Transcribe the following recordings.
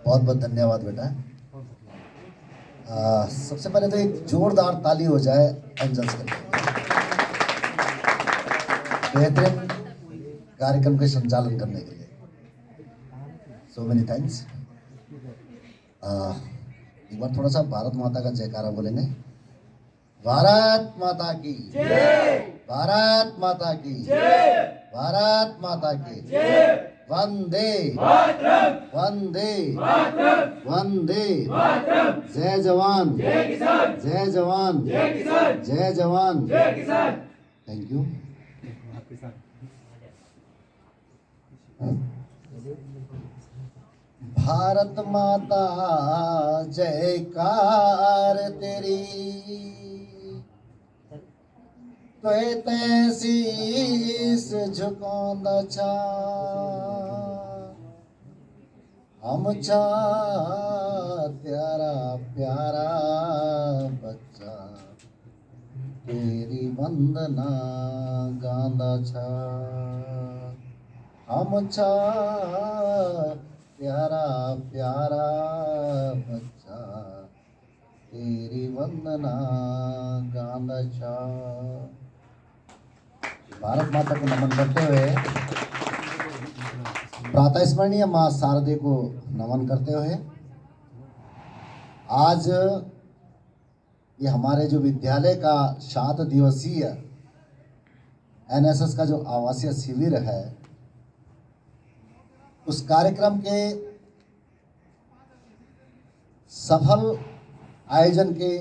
बहुत बहुत धन्यवाद बेटा। सबसे पहले तो एक जोरदार ताली हो जाए एंजल्स के लिए, बेहतरीन कार्यक्रम के संचालन करने के लिए। So many thanks. एक बार थोड़ा सा भारत माता का जयकारा बोलेंगे। भारत माता की जय, भारत माता की जय, भारत माता की जय। वंदे मातरम, वंदे मातरम, वंदे मातरम। जय जवान जय किसान, जय जवान जय किसान, जय जवान जय किसान। Thank you. भारत माता जयकार तेरी, त्वे शीस झुकांदा छा, हम छा प्यारा प्यारा बच्चा, तेरी वंदना गांदा छा। हम छा प्यारा प्यारा बच्चा, तेरी वंदना गांदा छा। भारत माता को नमन करते हुए, प्रातः स्मरणीय माँ शारदे को नमन करते हुए, आज ये हमारे जो विद्यालय का 7 दिवसीय एनएसएस का जो आवासीय शिविर है, उस कार्यक्रम के सफल आयोजन के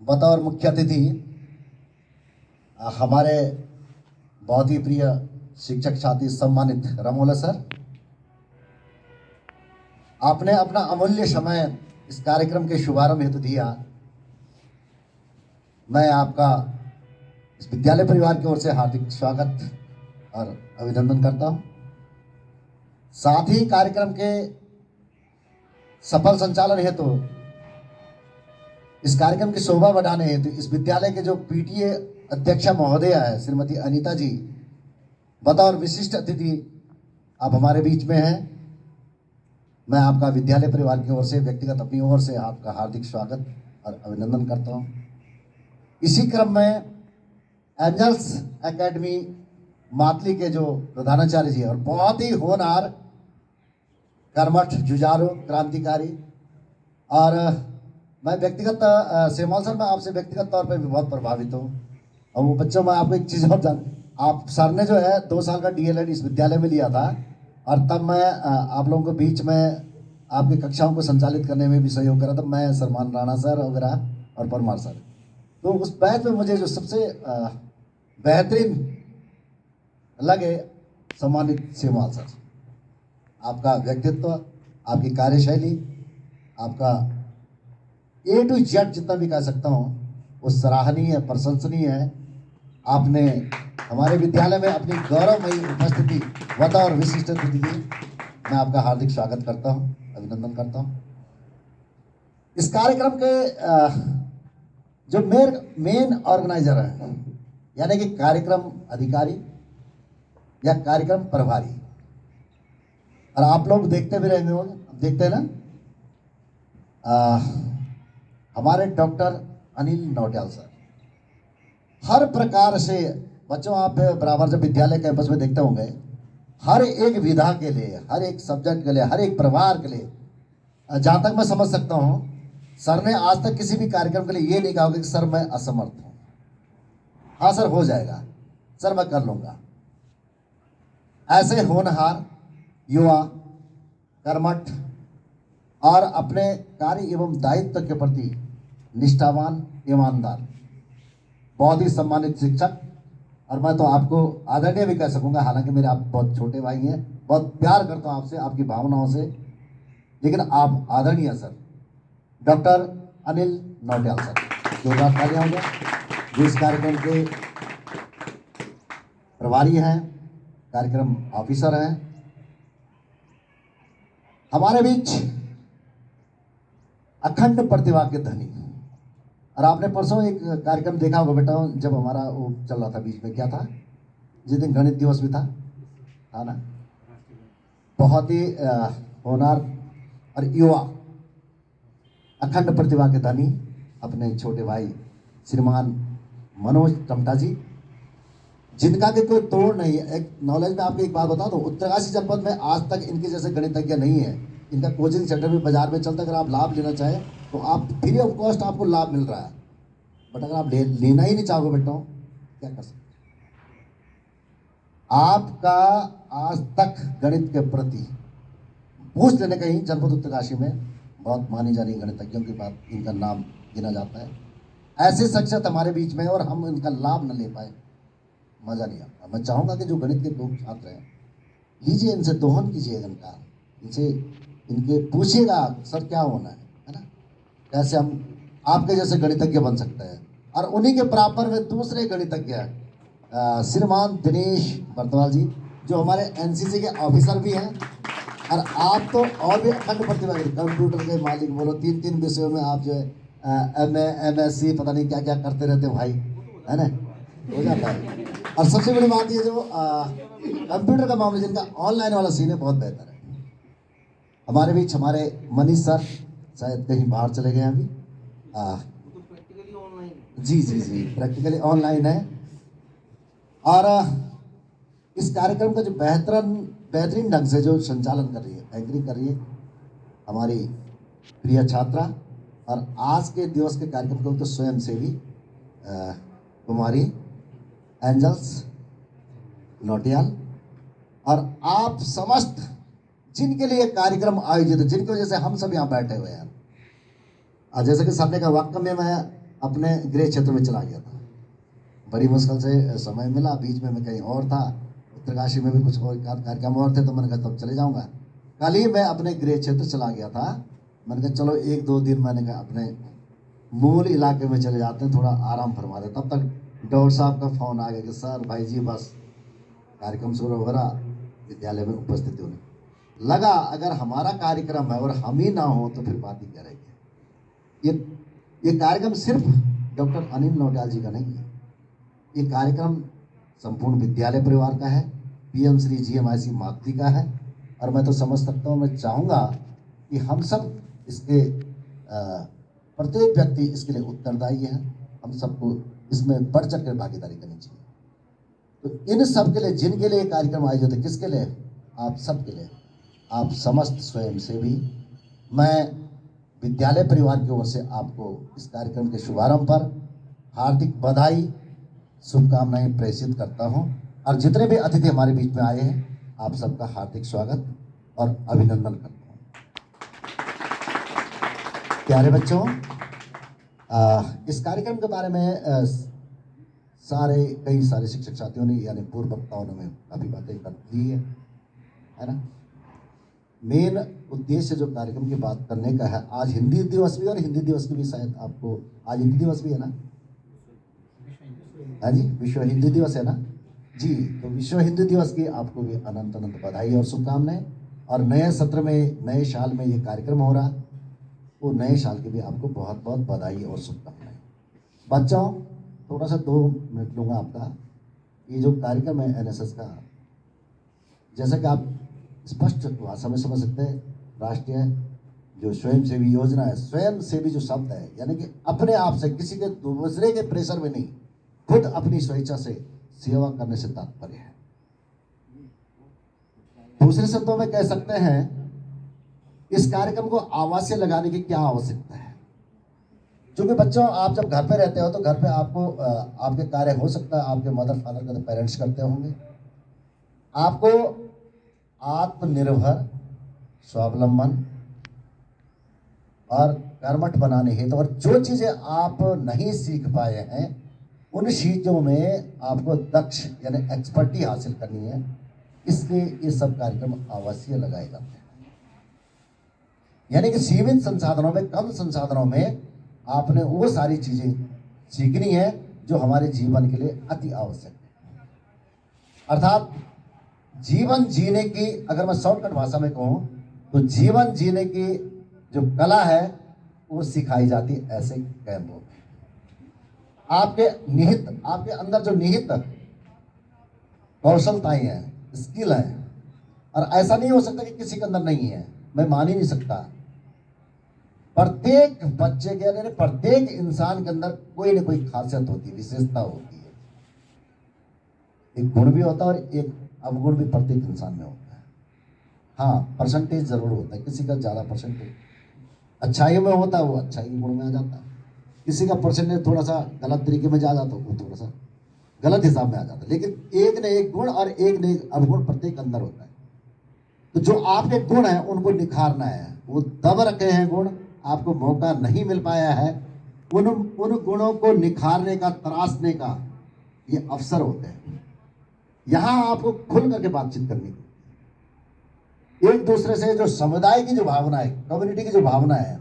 बतौर मुख्य अतिथि हमारे बहुत ही प्रिय शिक्षक साथी सम्मानित रमोला सर, आपने अपना अमूल्य समय इस कार्यक्रम के शुभारंभ हेतु दिया। मैं आपका इस विद्यालय परिवार की ओर से हार्दिक स्वागत और अभिनंदन करता हूं। साथ ही कार्यक्रम के सफल संचालन हेतु, इस कार्यक्रम की शोभा बढ़ाने हेतु इस विद्यालय के जो पीटीए अध्यक्षा महोदया है श्रीमती अनीता जी, बतौर विशिष्ट अतिथि आप हमारे बीच में हैं। मैं आपका विद्यालय परिवार की ओर से, व्यक्तिगत अपनी ओर से आपका हार्दिक स्वागत और अभिनंदन करता हूं। इसी क्रम में एंजल्स एकेडमी मातली के जो प्रधानाचार्य जी और बहुत ही होनहार, कर्मठ, जुझारू, क्रांतिकारी, और मैं व्यक्तिगत सेमोल सर, मैं आपसे व्यक्तिगत तौर पे भी बहुत प्रभावित हूँ। और वो बच्चों, मैं आपको एक चीज़ और आप सर ने जो है 2 साल का डीएलएड इस विद्यालय में लिया था, और तब मैं आप लोगों के बीच में आपकी कक्षाओं को संचालित करने में भी सहयोग करा था। मैं सरमान राणा सर वगैरह और परमार सर, तो उस बैच में मुझे जो सबसे बेहतरीन लगे सम्मानित सेमोल सर। आपका व्यक्तित्व, आपकी कार्यशैली, आपका A to Z जितना भी कह सकता हूँ, वो सराहनीय, प्रशंसनीय है। आपने हमारे विद्यालय में अपनी गौरवमयी उपस्थिति बतौर विशिष्ट अतिथि दी। मैं आपका हार्दिक स्वागत करता हूँ, अभिनंदन करता हूँ। इस कार्यक्रम के जो मेन ऑर्गेनाइजर हैं, यानी कि कार्यक्रम अधिकारी या कार्यक्रम प्रभारी, और आप लोग देखते भी रहेंगे, देखते हैं ना, हमारे डॉक्टर अनिल नौटियाल सर, हर प्रकार से बच्चों, आप बराबर जब विद्यालय कैंपस में देखते होंगे, हर एक विधा के लिए, हर एक सब्जेक्ट के लिए, हर एक प्रभार के लिए, जहाँ तक मैं समझ सकता हूँ, सर ने आज तक किसी भी कार्यक्रम के लिए ये नहीं कहा होगा कि सर मैं असमर्थ हूँ। हाँ सर, हो जाएगा, सर मैं कर लूँगा। ऐसे होनहार युवा, कर्मठ और अपने कार्य एवं दायित्व के प्रति निष्ठावान, ईमानदार, बहुत ही सम्मानित शिक्षक, और मैं तो आपको आदरणीय भी कह सकूंगा, हालांकि मेरे आप बहुत छोटे भाई हैं, बहुत प्यार करता हूं आपसे, आपकी भावनाओं से, लेकिन आप आदरणीय sir doctor Anil Nautiyal sir, जोरदार तालियां हो गया, जो इस कार्यक्रम के प्रभारी हैं, कार्यक्रम ऑफिसर हैं। हमारे बीच अखंड प्रतिभा के धनी, और आपने परसों एक कार्यक्रम देखा होगा बेटा, जब हमारा वो चल रहा था बीच में, क्या था जिस दिन गणित दिवस भी था ना, बहुत ही होनहार और युवा अखंड प्रतिभा के धनी अपने छोटे भाई श्रीमान मनोज टमटा जी, जिनका कि कोई तोड़ नहीं है। एक नॉलेज में आपको एक बात बता दूं, उत्तरकाशी जनपद में आज तक इनके जैसे गणितज्ञ नहीं है। इनका कोचिंग सेंटर भी बाजार में चलता है। अगर आप लाभ लेना चाहें तो आप फ्री ऑफ कॉस्ट आपको लाभ मिल रहा है। बट अगर आप लेना ही नहीं चाहोगे बेटा, क्या कर सकते? आपका आज तक गणित के प्रति पूछ लेने का ही जनपद उत्तरकाशी में बहुत मानी जानी गणितज्ञों की बात, इनका नाम गिना जाता है। ऐसे शख्सियत हमारे बीच में और हम इनका लाभ न ले पाए, मजा नहीं आता। मैं चाहूंगा कि जो गणित के लोग छात्र हैं, लीजिए इनसे दोहन कीजिएगा इनका, इनसे इनके पूछिएगा सर क्या होना है ना, कैसे हम आपके जैसे गणितज्ञ बन सकते हैं। और उन्हीं के बराबर में दूसरे गणितज्ञ श्रीमान दिनेश बर्तवाल जी, जो हमारे एनसीसी के ऑफिसर भी हैं। और आप तो और भी अखंड प्रतिभा, कंप्यूटर के मालिक बोलो, 3 विषयों में आप जो है MA MSc पता नहीं क्या क्या करते रहते हो भाई, है ना, हो जाता है। और सबसे बड़ी बात ये जो कंप्यूटर का मामला जिनका ऑनलाइन वाला सीन है, बहुत बेहतर है। हमारे बीच हमारे मनीष सर शायद कहीं बाहर चले गए अभी। जी जी जी, प्रैक्टिकली ऑनलाइन है। और इस कार्यक्रम का जो बेहतरीन ढंग से जो संचालन कर रही है, एंकरिंग कर रही है हमारी प्रिय छात्रा, और आज के दिवस के कार्यक्रम को तो स्वयं सेवी कुमारी एंजल्स नोटियाल, और आप समस्त जिनके लिए कार्यक्रम आयोजित है, जिनकी वजह से हम सब यहाँ बैठे हुए हैं। और जैसे कि सामने का वाक्य में मैं अपने गृह क्षेत्र में चला गया था, बड़ी मुश्किल से समय मिला, बीच में मैं कहीं और था, उत्तरकाशी में भी कुछ और कार्यक्रम और थे, तो मैंने कहा तब चले जाऊंगा। कल ही मैं अपने गृह क्षेत्र चला गया था। मैंने कहा चलो 1-2 दिन मैंने कहा अपने मूल इलाके में चले जाते हैं, थोड़ा आराम फरमा दे। तब तक डॉक्टर साहब का फ़ोन आ गया कि सर भाई जी बस कार्यक्रम शुरू हो रहा, विद्यालय में उपस्थित होने लगा। अगर हमारा कार्यक्रम है और हम ही ना हो तो फिर बात ही क्या रहेगी। ये कार्यक्रम सिर्फ डॉक्टर अनिल नौटियाल जी का नहीं है, ये कार्यक्रम संपूर्ण विद्यालय परिवार का है, PM श्री GMIC मागती का है। और मैं तो समझ सकता हूँ, मैं चाहूँगा कि हम सब इसके प्रत्येक व्यक्ति इसके लिए उत्तरदायी है। हम सबको इसमें बढ़ चढ़ कर भागीदारी करनी चाहिए। तो इन सब के लिए, जिनके लिए कार्यक्रम आयोजित है, किसके लिए? आप सब के लिए, आप समस्त स्वयं सेवी, मैं विद्यालय परिवार की ओर से आपको इस कार्यक्रम के शुभारंभ पर हार्दिक बधाई, शुभकामनाएं प्रेषित करता हूं। और जितने भी अतिथि हमारे बीच में आए हैं, आप सबका हार्दिक स्वागत और अभिनंदन करता हूं। प्यारे बच्चों, इस कार्यक्रम के बारे में कई सारे शिक्षक साथियों ने यानी पूर्व वक्ताओं ने काफ़ी बातें कर दी है ना। मेन उद्देश्य जो कार्यक्रम की बात करने का है, आज हिंदी दिवस भी, और हिंदी दिवस की भी शायद आपको आज हिंदी दिवस भी है ना, हाँ जी, विश्व हिंदी दिवस है ना जी। तो विश्व हिंदी दिवस की आपको भी अनंत अनंत बधाई और शुभकामनाएं। और नए सत्र में, नए साल में ये कार्यक्रम हो रहा, वो नए साल की भी आपको बहुत बहुत बधाई और शुभकामनाएं। बच्चों, थोड़ा सा 2 मिनट लूँगा आपका। ये जो कार्यक्रम है NSS का, जैसा कि आप स्पष्ट भाषा में समझ सकते हैं, राष्ट्रीय जो स्वयंसेवी योजना है, स्वयंसेवी जो शब्द है यानी कि अपने आप से, किसी के दूसरे के प्रेशर में नहीं, खुद अपनी स्वेच्छा से सेवा करने से तात्पर्य है। दूसरे शब्दों में कह सकते हैं, इस कार्यक्रम को आवासीय लगाने की क्या आवश्यकता है। क्योंकि बच्चों, आप जब घर पे रहते हो तो घर पे आपको आपके कार्य हो सकता है, आपके मदर फादर का तो पेरेंट्स करते होंगे। आपको आत्मनिर्भर, स्वावलंबन और कर्मठ बनाने हेतु, और जो चीजें आप नहीं सीख पाए हैं उन चीजों में आपको दक्ष यानी एक्सपर्टी हासिल करनी है, इसलिए ये सब कार्यक्रम आवासीय लगाए जाते हैं। यानी कि सीमित संसाधनों में, कम संसाधनों में आपने वो सारी चीजें सीखनी है जो हमारे जीवन के लिए अति आवश्यक है। अर्थात जीवन जीने की, अगर मैं शॉर्टकट भाषा में कहूं तो जीवन जीने की जो कला है वो सिखाई जाती है ऐसे कैंपों में। आपके अंदर जो निहित कौशलताएं हैं, स्किल है, और ऐसा नहीं हो सकता कि किसी के अंदर नहीं है, मैं मान ही नहीं सकता। प्रत्येक बच्चे के अंदर, प्रत्येक इंसान के अंदर कोई ना कोई खासियत होती है, विशेषता होती है। एक गुण भी होता है और एक अवगुण भी प्रत्येक इंसान में होता है। हाँ, परसेंटेज जरूर होता है, किसी का ज्यादा परसेंटेज अच्छाइयों में होता है, वो अच्छाई के गुण में आ जाता है। किसी का परसेंटेज थोड़ा सा गलत तरीके में जा जाता है, वो थोड़ा सा गलत हिसाब में आ जाता है। लेकिन एक न एक गुण और एक न एक अवगुण प्रत्येक अंदर होता है। तो जो आपके गुण है उनको निखारना है। वो दब रखे हैं गुण, आपको मौका नहीं मिल पाया है, उन गुणों को निखारने का, तराशने का ये अवसर होते हैं। यहां आपको खुल करके बातचीत करनी, एक दूसरे से जो समुदाय की जो भावना है, कम्युनिटी की जो भावना है।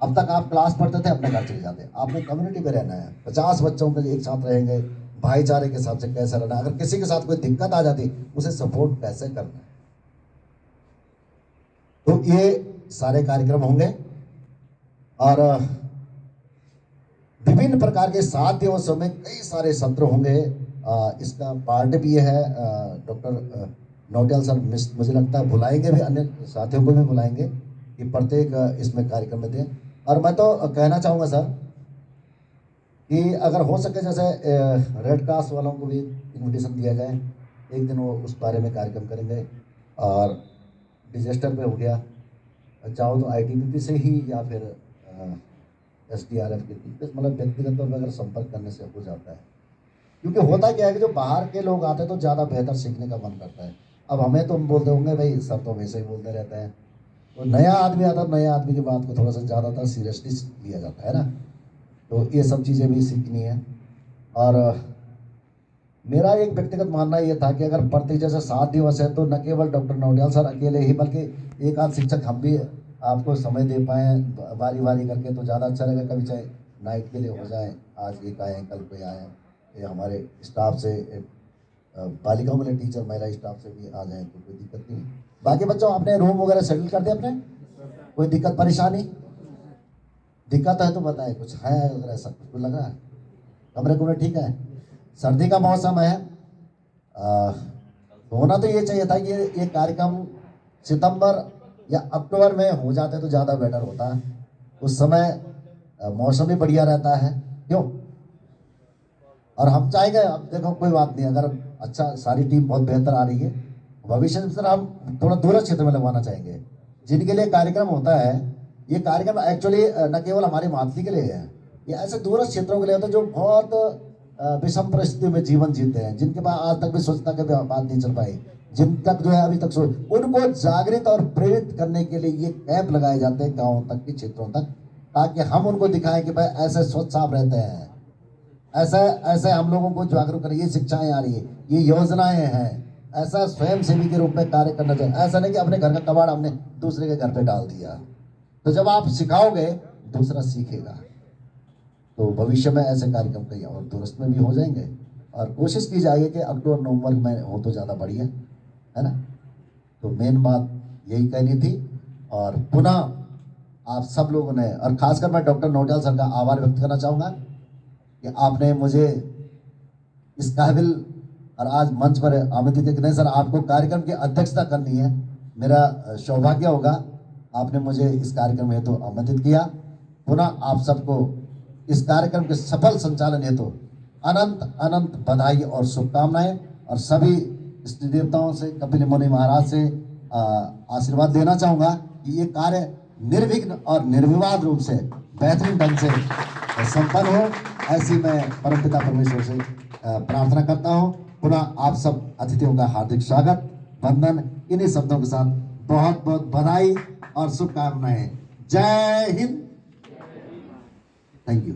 अब तक आप क्लास पढ़ते थे, अपने घर चले जाते, आपने कम्युनिटी में रहना है, 50 बच्चों के एक साथ रहेंगे, भाईचारे के साथ से कैसे रहना है। अगर किसी के साथ कोई दिक्कत आ जाती, उसे सपोर्ट कैसे करना है। तो ये सारे कार्यक्रम होंगे और विभिन्न प्रकार के 7 दिवसों में कई सारे सत्र होंगे। इसका पार्ट भी है डॉक्टर नौटियाल सर मुझे लगता है बुलाएंगे भी, अन्य साथियों को भी बुलाएंगे कि प्रत्येक इसमें कार्यक्रम में दें। और मैं तो कहना चाहूँगा सर कि अगर हो सके जैसे रेड क्रॉस वालों को भी इन्विटेशन दिया जाए, एक दिन वो उस बारे में कार्यक्रम करेंगे। और डिजास्टर पे हो गया, चाहो तो आईटीबीपी से ही या फिर एसडीआरएफ के, मतलब व्यक्तिगत तौर पर अगर संपर्क करने से हो जाता है। क्योंकि होता क्या है कि जो बाहर के लोग आते हैं तो ज़्यादा बेहतर सीखने का मन करता है। अब हमें तो हम बोलते होंगे भाई सर तो वैसे ही बोलते रहते हैं, तो नया आदमी आता है, नए आदमी की बात को थोड़ा सा ज़्यादातर सीरियसली लिया जाता है ना। तो ये सब चीज़ें भी सीखनी है। और मेरा एक व्यक्तिगत मानना ये था कि अगर प्रत्येक जैसे 7 दिवस है तो न केवल डॉक्टर नौटियाल सर अकेले ही, बल्कि एक आध शिक्षक हम भी आपको समय दे पाएँ बारी बारी करके, तो ज़्यादा अच्छा रहेगा। कभी चाहे नाइट के लिए हो जाए, आज एक आए कल कोई आए, ये हमारे स्टाफ से बालिकाओं वाले टीचर महिला स्टाफ से भी आ जाए तो कोई दिक्कत नहीं। बाकी बच्चों आपने रूम वगैरह सेटल कर दिया अपने, कोई दिक्कत परेशानी दिक्कत है तो बताएं, कुछ है अगर ऐसा कुछ लग रहा है? कमरे कुमरे ठीक है? सर्दी का मौसम है, होना तो ये चाहिए था कि ये कार्यक्रम सितंबर या अक्टूबर में हो जाते तो ज़्यादा बेटर होता है। उस समय मौसम भी बढ़िया रहता है, क्यों? और हम चाहेंगे, अब देखो कोई बात नहीं, अगर अच्छा सारी टीम बहुत बेहतर आ रही है, भविष्य में सर हम थोड़ा दूर क्षेत्र में लगवाना चाहेंगे। जिनके लिए कार्यक्रम होता है, ये कार्यक्रम एक्चुअली न केवल हमारी मातृ के लिए है, ये ऐसे दूर क्षेत्रों के लिए होता है जो बहुत विषम परिस्थितियों में जीवन जीते हैं, जिनके पास आज तक भी स्वच्छता की बात नहीं चल पाई, जिन तक जो है अभी तक उनको जागृत और प्रेरित करने के लिए ये कैंप लगाए जाते हैं गाँव तक के क्षेत्रों तक, ताकि हम उनको दिखाएं कि भाई ऐसे स्वच्छ आप रहते हैं, ऐसा ऐसे हम लोगों को जागरूक करें, ये शिक्षाएं आ रही है, ये योजनाएं हैं, ऐसा स्वयं सेवी के रूप में कार्य करना चाहिए। ऐसा नहीं कि अपने घर का कबाड़ हमने दूसरे के घर पे डाल दिया। तो जब आप सिखाओगे दूसरा सीखेगा। तो भविष्य में ऐसे कार्यक्रम कहीं और दुरुस्त में भी हो जाएंगे और कोशिश की जाएगी कि अक्टूबर नवंबर में हो तो ज़्यादा बढ़िया है ना। तो मेन बात यही कहनी थी। और पुनः आप सब लोगों ने, और खासकर मैं डॉक्टर नौटियाल सर का आभार व्यक्त करना चाहूँगा कि आपने मुझे इस काबिल और आज मंच पर आमंत्रित किया। नहीं सर, आपको कार्यक्रम की अध्यक्षता करनी है, मेरा सौभाग्य होगा। आपने मुझे इस कार्यक्रम हेतु आमंत्रित किया। पुनः आप सबको इस कार्यक्रम के सफल संचालन हेतु अनंत अनंत बधाई और शुभकामनाएं, और सभी इष्ट देवताओं से, कपिल मुनि महाराज से आशीर्वाद देना चाहूँगा कि ये कार्य निर्विघ्न और निर्विवाद रूप से बेहतरीन ढंग से संपन्न हो, ऐसी मैं परमपिता परमेश्वर से प्रार्थना करता हूँ। पुनः आप सब अतिथियों का हार्दिक स्वागत, वंदन, इन्हीं शब्दों के साथ बहुत बहुत बधाई और शुभकामनाएं। जय हिंद, थैंक यू।